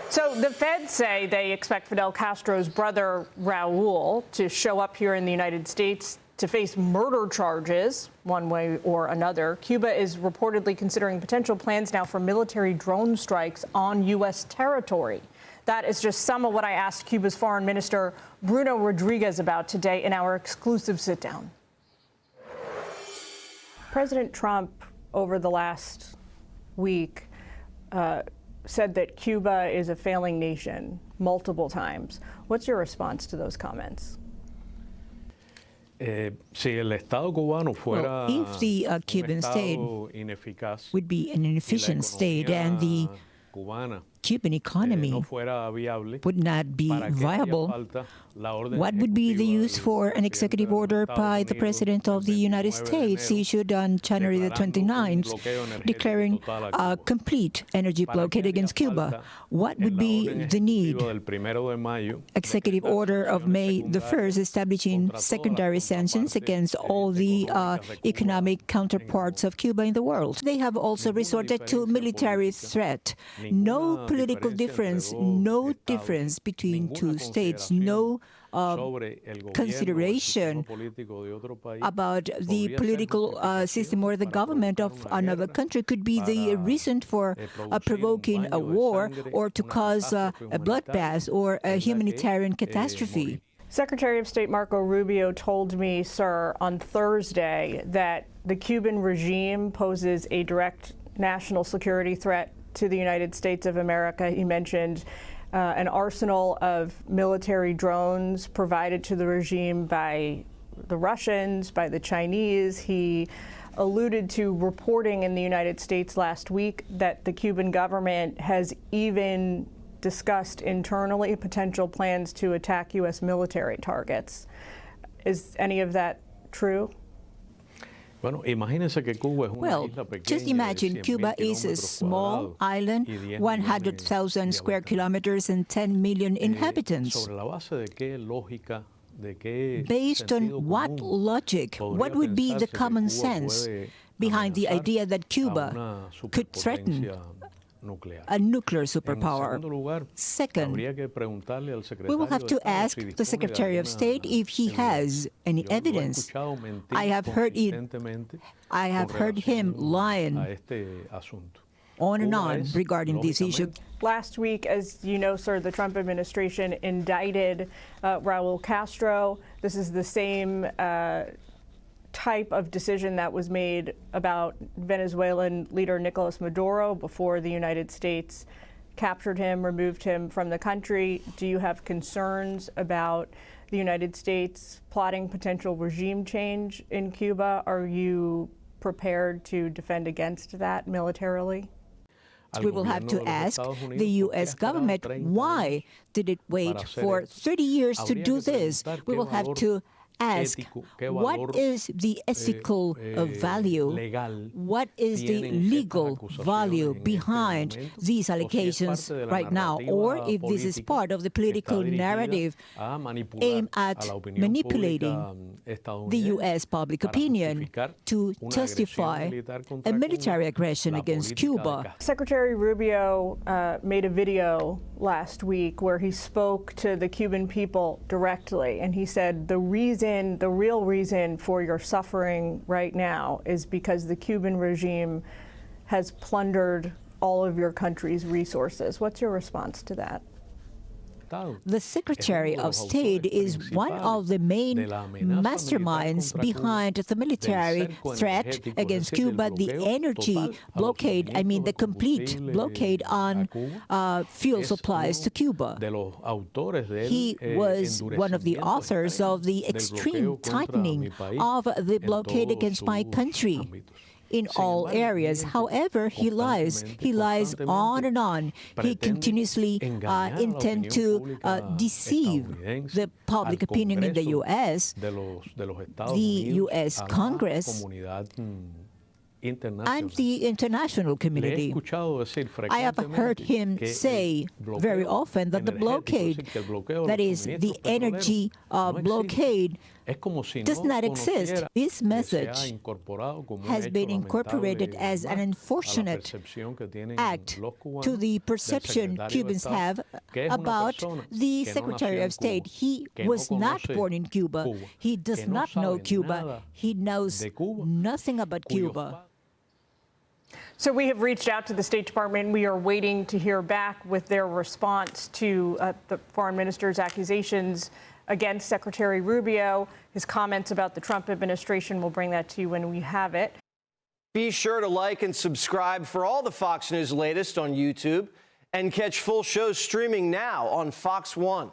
So the feds say they expect Fidel Castro's brother, Raul, to show up here in the United States to face murder charges one way or another. Cuba is reportedly considering potential plans now for military drone strikes on U.S. territory. That is just some of what I asked Cuba's Foreign Minister, Bruno Rodriguez, about today in our exclusive sit-down. President Trump, over the last week, said that Cuba is a failing nation multiple times. What's your response to those comments? If the Cuban state would be an inefficient state and the Cuban economy would not be viable, what would be the use for an executive order by the President of the United States issued on January the 29th declaring a complete energy blockade against Cuba? What would be the need? Executive order of May the 1st establishing secondary sanctions against all the economic counterparts of Cuba in the world. They have also resorted to military threat. No political difference, no difference between two states, no consideration about the political system or the government of another country could be the reason for provoking a war or to cause a bloodbath or a humanitarian catastrophe. Secretary of State Marco Rubio told me, sir, on Thursday that the Cuban regime poses a direct national security threat to the United States of America. He mentioned an arsenal of military drones provided to the regime by the Russians, by the Chinese. He alluded to reporting in the United States last week that the Cuban government has even discussed internally potential plans to attack U.S. military targets. Is any of that true? Well, just imagine Cuba is a small island, 100,000 square kilometers and 10 million inhabitants. Based on what logic, what would be the common sense behind the idea that Cuba could threaten a nuclear superpower? Second, we will have to ask the Secretary of State if he has any evidence. I have heard him lying on and on regarding this issue. Last week, as you know, sir, the Trump administration indicted Raul Castro. This is the same type of decision that was made about Venezuelan leader Nicolas Maduro before the United States captured him, removed him from the country. Do you have concerns about the United States plotting potential regime change in Cuba? Are you prepared to defend against that militarily? We will have to ask the U.S. government, why did it wait for 30 years to do this? We will have to ask, what is the ethical value, what is the legal value behind these allegations right now, or if this is part of the political narrative aimed at manipulating the U.S. public opinion to justify a military aggression against Cuba. Secretary Rubio made a video last week where he spoke to the Cuban people directly, and he said the real reason for your suffering right now is because the Cuban regime has plundered all of your country's resources. What's your response to that? The Secretary of State is one of the main masterminds behind the military threat against Cuba, the energy blockade, the complete blockade on fuel supplies to Cuba. He was one of the authors of the extreme tightening of the blockade against my country in all areas. However, he lies on and on. He continuously intends to deceive the public opinion in the U.S., the U.S. Congress, and the international community. I have heard him say very often that the blockade, that is, the energy blockade, does not exist. This message has been incorporated as an unfortunate act to the perception Cubans have about the Secretary of State. He was not born in Cuba. He does not know Cuba. He knows nothing about Cuba. So we have reached out to the State Department. We are waiting to hear back with their response to the foreign minister's accusations against Secretary Rubio. His comments about the Trump administration, we'll bring that to you when we have it. Be sure to like and subscribe for all the Fox News latest on YouTube and catch full shows streaming now on Fox One.